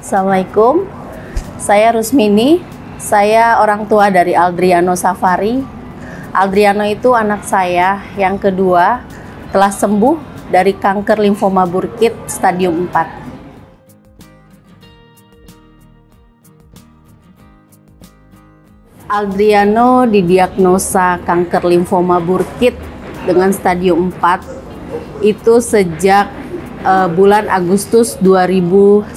Assalamualaikum, saya Rusmini, saya orang tua dari Aldriano Safari. Aldriano itu anak saya yang kedua, telah sembuh dari kanker limfoma burkit stadium 4. Aldriano didiagnosa kanker limfoma burkit dengan stadium 4 itu sejak bulan Agustus 2019.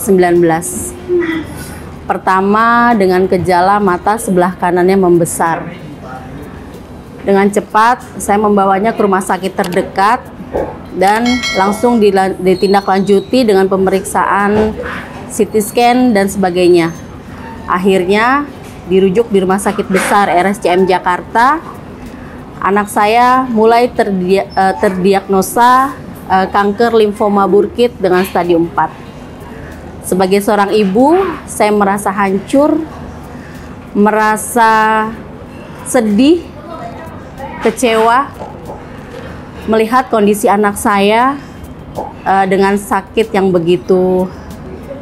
Pertama dengan gejala mata sebelah kanannya membesar. Dengan cepat saya membawanya ke rumah sakit terdekat dan langsung ditindaklanjuti dengan pemeriksaan CT scan dan sebagainya. Akhirnya dirujuk di Rumah Sakit Besar RSCM Jakarta. Anak saya mulai terdiagnosa kanker limfoma burkit dengan stadium 4. Sebagai seorang ibu, saya merasa hancur, merasa sedih, kecewa melihat kondisi anak saya dengan sakit yang begitu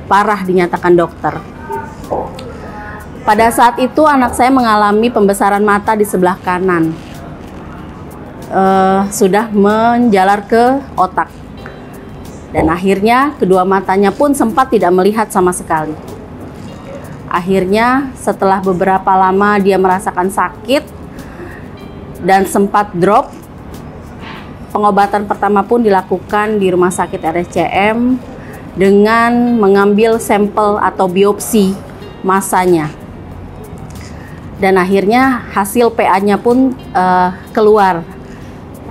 parah dinyatakan dokter. Pada saat itu anak saya mengalami pembesaran mata di sebelah kanan. Sudah menjalar ke otak. Dan akhirnya kedua matanya pun sempat tidak melihat sama sekali. Akhirnya setelah beberapa lama dia merasakan sakit dan sempat drop. Pengobatan pertama pun dilakukan di Rumah Sakit RSCM dengan mengambil sampel atau biopsi masanya. Dan akhirnya hasil PA-nya pun keluar.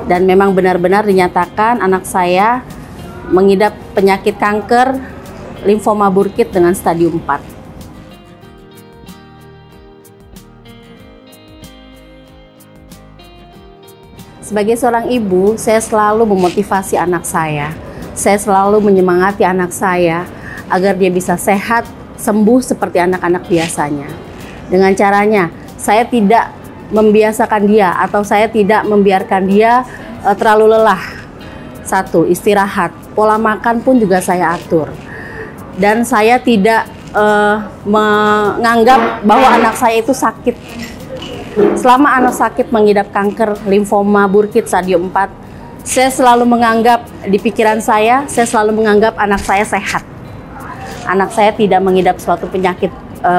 Dan memang benar-benar dinyatakan anak saya mengidap penyakit kanker limfoma burkit dengan stadium 4. Sebagai seorang ibu, saya selalu memotivasi anak saya. Saya selalu menyemangati anak saya agar dia bisa sehat, sembuh seperti anak-anak biasanya. Dengan caranya, saya tidak membiasakan dia atau saya tidak membiarkan dia terlalu lelah. Satu, istirahat. Pola makan pun juga saya atur. Dan saya tidak menganggap bahwa anak saya itu sakit. Selama anak sakit mengidap kanker limfoma burkit stadium 4, saya selalu menganggap di pikiran saya selalu menganggap anak saya sehat. Anak saya tidak mengidap suatu penyakit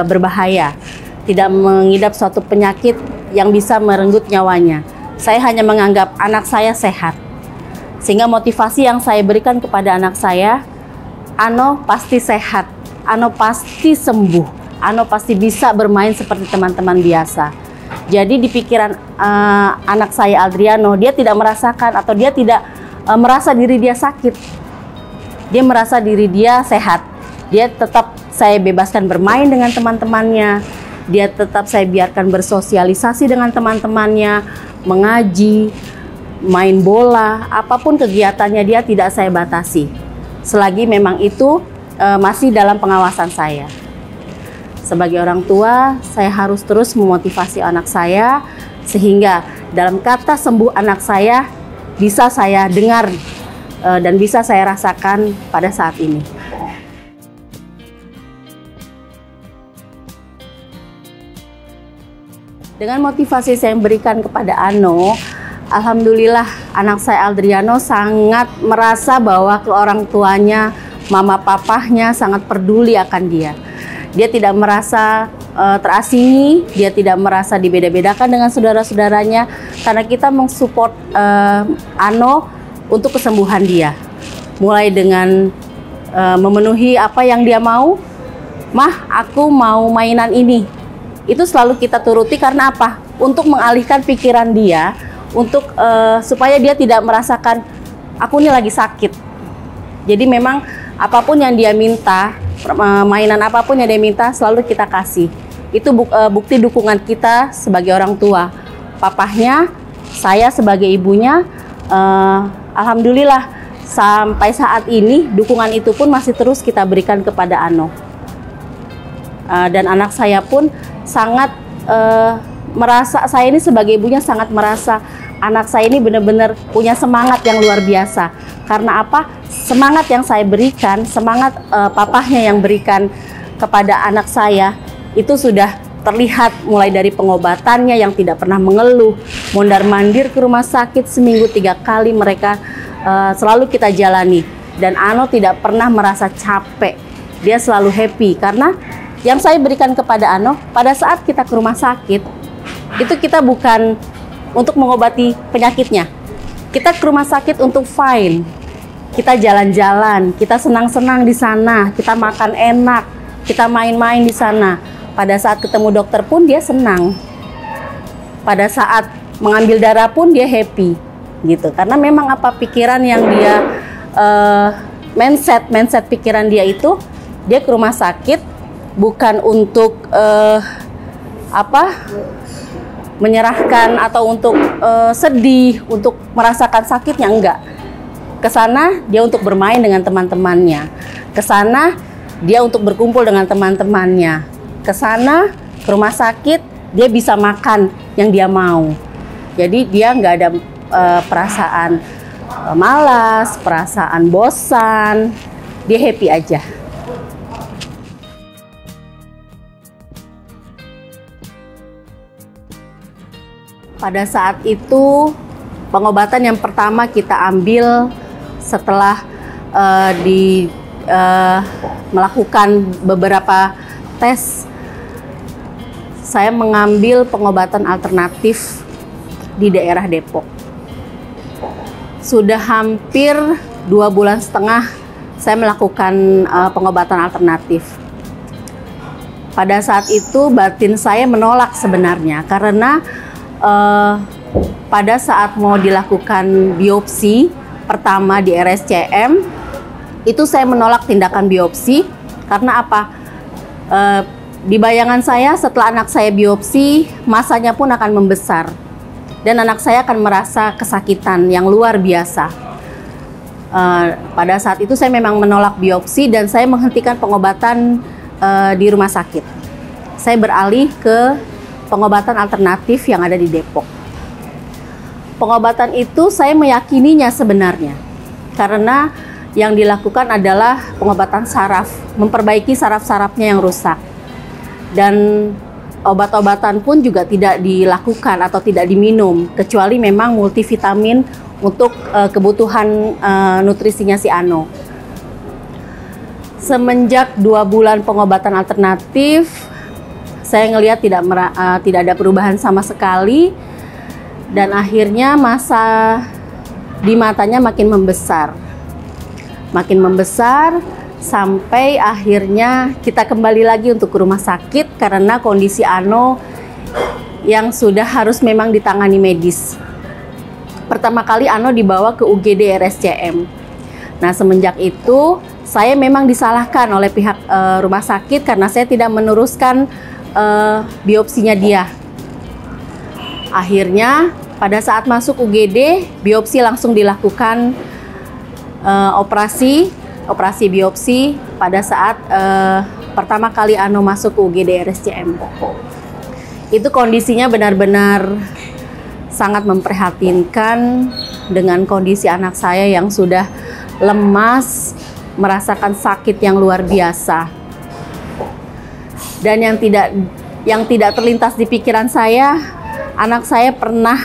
berbahaya, tidak mengidap suatu penyakit yang bisa merenggut nyawanya. Saya hanya menganggap anak saya sehat. Sehingga motivasi yang saya berikan kepada anak saya, Ano pasti sehat, Ano pasti sembuh, Ano pasti bisa bermain seperti teman-teman biasa. Jadi di pikiran anak saya Aldriano, dia tidak merasakan atau dia tidak merasa diri dia sakit. Dia merasa diri dia sehat. Dia tetap saya bebaskan bermain dengan teman-temannya. Dia tetap saya biarkan bersosialisasi dengan teman-temannya, mengaji, main bola, apapun kegiatannya dia tidak saya batasi. Selagi memang itu masih dalam pengawasan saya. Sebagai orang tua, saya harus terus memotivasi anak saya sehingga dalam kata sembuh anak saya bisa saya dengar dan bisa saya rasakan pada saat ini. Dengan motivasi saya berikan kepada Ano, alhamdulillah anak saya Aldriano sangat merasa bahwa orang tuanya, mama papahnya sangat peduli akan dia. Dia tidak merasa terasingi, dia tidak merasa dibeda-bedakan dengan saudara-saudaranya karena kita mensupport Ano untuk kesembuhan dia. Mulai dengan memenuhi apa yang dia mau, "Mah, aku mau mainan ini." Itu selalu kita turuti karena apa? Untuk mengalihkan pikiran dia, untuk supaya dia tidak merasakan aku ini lagi sakit. Jadi memang apapun yang dia minta, mainan apapun yang dia minta selalu kita kasih. Itu bukti dukungan kita sebagai orang tua. Papahnya, saya sebagai ibunya, alhamdulillah sampai saat ini dukungan itu pun masih terus kita berikan kepada Ano. Dan anak saya pun sangat merasa, saya ini sebagai ibunya sangat merasa anak saya ini benar-benar punya semangat yang luar biasa. Karena apa? Semangat yang saya berikan, semangat papahnya yang berikan kepada anak saya itu sudah terlihat mulai dari pengobatannya yang tidak pernah mengeluh, mondar-mandir ke rumah sakit seminggu 3 kali mereka selalu kita jalani, dan Ano tidak pernah merasa capek, dia selalu happy karena yang saya berikan kepada Ano pada saat kita ke rumah sakit itu kita bukan untuk mengobati penyakitnya, kita ke rumah sakit untuk fine, kita jalan-jalan, kita senang-senang di sana, kita makan enak, kita main-main di sana. Pada saat ketemu dokter pun dia senang. Pada saat mengambil darah pun dia happy, gitu. Karena memang apa pikiran yang dia mindset pikiran dia itu, dia ke rumah sakit bukan untuk menyerahkan atau untuk sedih, untuk merasakan sakitnya, enggak. Kesana dia untuk bermain dengan teman-temannya, kesana dia untuk berkumpul dengan teman-temannya, kesana ke rumah sakit dia bisa makan yang dia mau. Jadi dia nggak ada perasaan malas, perasaan bosan, dia happy aja. Pada saat itu pengobatan yang pertama kita ambil setelah melakukan beberapa tes, saya mengambil pengobatan alternatif di daerah Depok. Sudah hampir 2,5 bulan saya melakukan pengobatan alternatif. Pada saat itu batin saya menolak sebenarnya karena pada saat mau dilakukan biopsi pertama di RSCM itu saya menolak tindakan biopsi karena apa? Di bayangan saya setelah anak saya biopsi masanya pun akan membesar dan anak saya akan merasa kesakitan yang luar biasa. Pada saat itu saya memang menolak biopsi dan saya menghentikan pengobatan di rumah sakit. Saya beralih ke pengobatan alternatif yang ada di Depok. Pengobatan itu saya meyakininya sebenarnya karena yang dilakukan adalah pengobatan saraf, memperbaiki saraf-sarafnya yang rusak. Dan obat-obatan pun juga tidak dilakukan atau tidak diminum, kecuali memang multivitamin untuk kebutuhan nutrisinya si Ano. Semenjak 2 bulan pengobatan alternatif, saya ngelihat tidak ada perubahan sama sekali. Dan akhirnya masa di matanya makin membesar sampai akhirnya kita kembali lagi untuk ke rumah sakit karena kondisi Ano yang sudah harus memang ditangani medis. Pertama kali Ano dibawa ke UGD RSCM. Nah, semenjak itu saya memang disalahkan oleh pihak rumah sakit karena saya tidak meneruskan biopsinya dia. Akhirnya pada saat masuk UGD, biopsi langsung dilakukan, operasi biopsi pada saat pertama kali Ano masuk ke UGD RSCM. Itu kondisinya benar-benar sangat memprihatinkan dengan kondisi anak saya yang sudah lemas, merasakan sakit yang luar biasa. Dan yang tidak terlintas di pikiran saya, anak saya pernah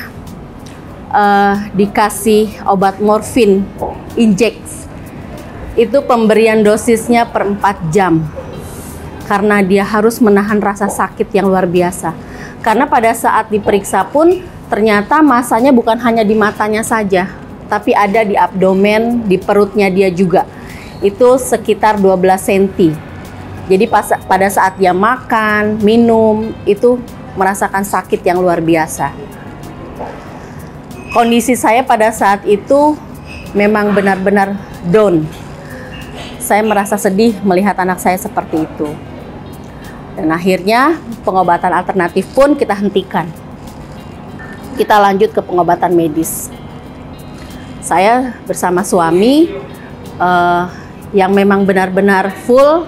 dikasih obat morfin injeks. Itu pemberian dosisnya per 4 jam karena dia harus menahan rasa sakit yang luar biasa. Karena pada saat diperiksa pun ternyata masanya bukan hanya di matanya saja, tapi ada di abdomen, di perutnya dia juga. Itu sekitar 12 cm. Jadi pada saat dia makan, minum, itu merasakan sakit yang luar biasa. Kondisi saya pada saat itu memang benar-benar down. Saya merasa sedih melihat anak saya seperti itu. Dan akhirnya pengobatan alternatif pun kita hentikan. Kita lanjut ke pengobatan medis. Saya bersama suami yang memang benar-benar full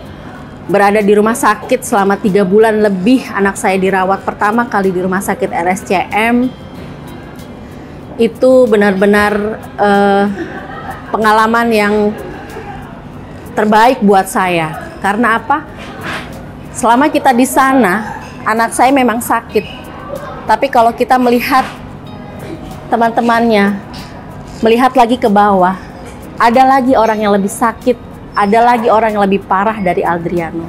berada di rumah sakit selama 3 bulan lebih. Anak saya dirawat pertama kali di rumah sakit RSCM. Itu benar-benar pengalaman yang terbaik buat saya. Karena apa? Selama kita di sana, anak saya memang sakit. Tapi kalau kita melihat teman-temannya, melihat lagi ke bawah, ada lagi orang yang lebih sakit, ada lagi orang yang lebih parah dari Aldriano.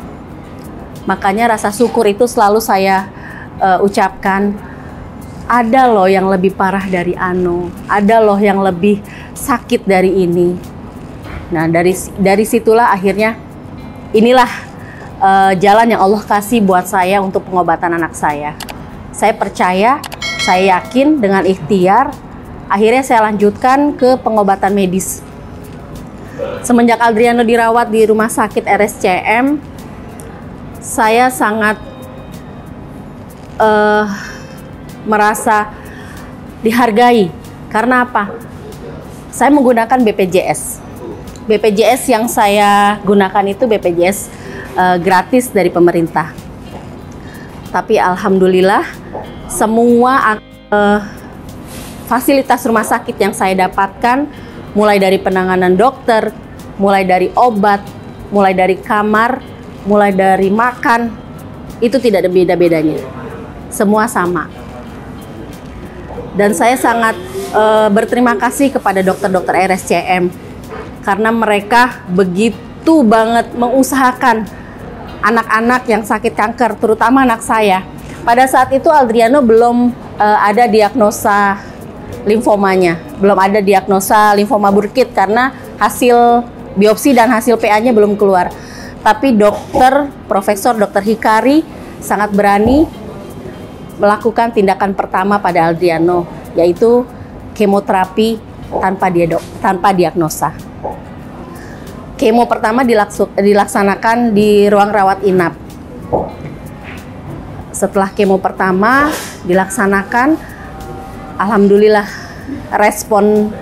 Makanya rasa syukur itu selalu saya ucapkan. Ada loh yang lebih parah dari Ano, ada loh yang lebih sakit dari ini. Nah, dari situlah akhirnya inilah jalan yang Allah kasih buat saya untuk pengobatan anak saya. Saya percaya, saya yakin dengan ikhtiar, akhirnya saya lanjutkan ke pengobatan medis. Semenjak Aldriano dirawat di rumah sakit RSCM, saya sangat merasa dihargai. Karena apa? Saya menggunakan BPJS. BPJS yang saya gunakan itu BPJS gratis dari pemerintah. Tapi alhamdulillah semua fasilitas rumah sakit yang saya dapatkan, mulai dari penanganan dokter, mulai dari obat, mulai dari kamar, mulai dari makan, itu tidak ada beda-bedanya. Semua sama. Dan saya sangat berterima kasih kepada dokter-dokter RSCM karena mereka begitu banget mengusahakan anak-anak yang sakit kanker, terutama anak saya. Pada saat itu Aldriano belum ada diagnosa limfomanya, belum ada diagnosa limfoma Burkitt karena hasil biopsi dan hasil PA-nya belum keluar. Tapi Profesor Dr. Hikari sangat berani melakukan tindakan pertama pada Aldriano, yaitu kemoterapi tanpa diagnosa. Kemo pertama dilaksanakan di ruang rawat inap. Setelah kemo pertama dilaksanakan, alhamdulillah respon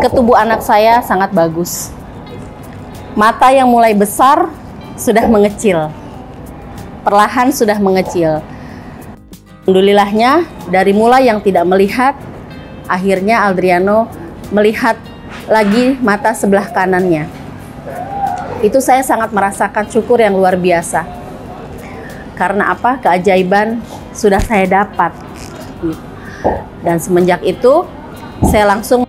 ke tubuh anak saya sangat bagus. Mata yang mulai besar sudah mengecil, perlahan sudah mengecil. Alhamdulillahnya dari mulai yang tidak melihat, akhirnya Aldriano melihat lagi mata sebelah kanannya. Itu saya sangat merasakan syukur yang luar biasa. Karena apa? Keajaiban sudah saya dapat. Dan semenjak itu, saya langsung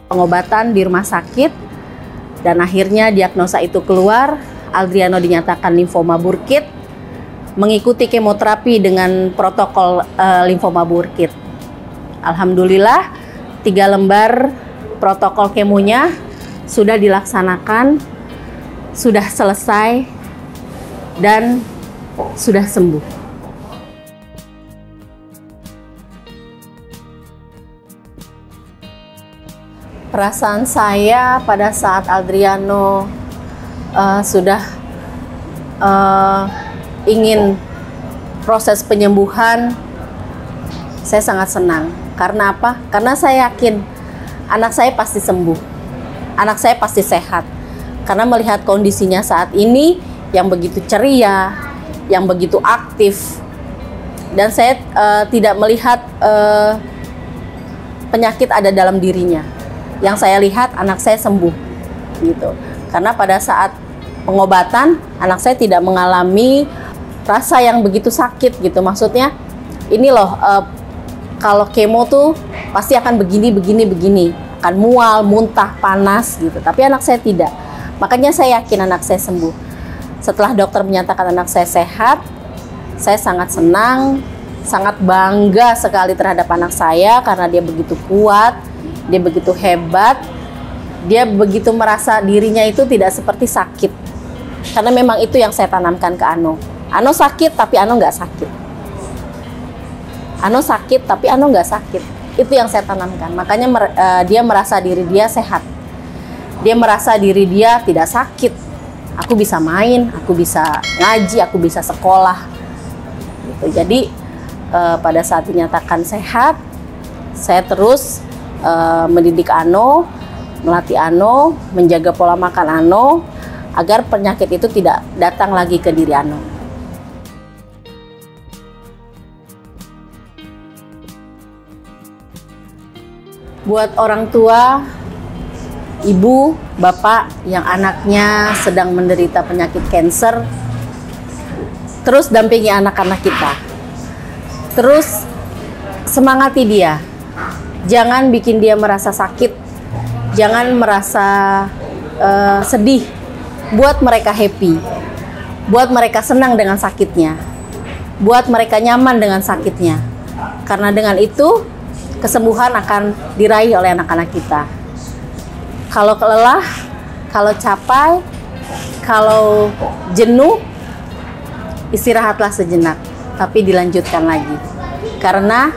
pengobatan di rumah sakit. Dan akhirnya diagnosa itu keluar, Aldriano dinyatakan limfoma Burkitt, mengikuti kemoterapi dengan protokol limfoma Burkitt. Alhamdulillah, 3 lembar protokol kemonya sudah dilaksanakan, sudah selesai, dan sudah sembuh. Perasaan saya pada saat Aldriano sudah ingin proses penyembuhan, saya sangat senang. Karena apa? Karena saya yakin anak saya pasti sembuh, anak saya pasti sehat. Karena melihat kondisinya saat ini yang begitu ceria, yang begitu aktif, dan saya tidak melihat penyakit ada dalam dirinya. Yang saya lihat anak saya sembuh, gitu. Karena pada saat pengobatan anak saya tidak mengalami rasa yang begitu sakit, gitu. Maksudnya ini loh, kalau kemo tuh pasti akan begini, akan mual, muntah, panas, gitu. Tapi anak saya tidak. Makanya saya yakin anak saya sembuh. Setelah dokter menyatakan anak saya sehat, saya sangat senang, sangat bangga sekali terhadap anak saya karena dia begitu kuat, dia begitu hebat, dia begitu merasa dirinya itu tidak seperti sakit. Karena memang itu yang saya tanamkan ke Ano. Ano sakit tapi Ano nggak sakit. Ano sakit tapi Ano nggak sakit. Itu yang saya tanamkan. Makanya dia merasa diri dia sehat. Dia merasa diri dia tidak sakit. Aku bisa main, aku bisa ngaji, aku bisa sekolah. Gitu. Jadi pada saat dinyatakan sehat, saya terus mendidik Ano, melatih Ano, menjaga pola makan Ano, agar penyakit itu tidak datang lagi ke diri Ano. Buat orang tua, ibu, bapak yang anaknya sedang menderita penyakit kanker, Terus dampingi anak-anak kita. Terus semangati dia. Jangan bikin dia merasa sakit. Jangan merasa sedih. Buat mereka happy. Buat mereka senang dengan sakitnya. Buat mereka nyaman dengan sakitnya. Karena dengan itu, kesembuhan akan diraih oleh anak-anak kita. Kalau lelah, kalau capek, kalau jenuh, istirahatlah sejenak, tapi dilanjutkan lagi. Karena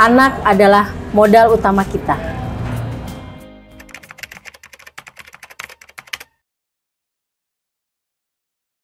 anak adalah modal utama kita.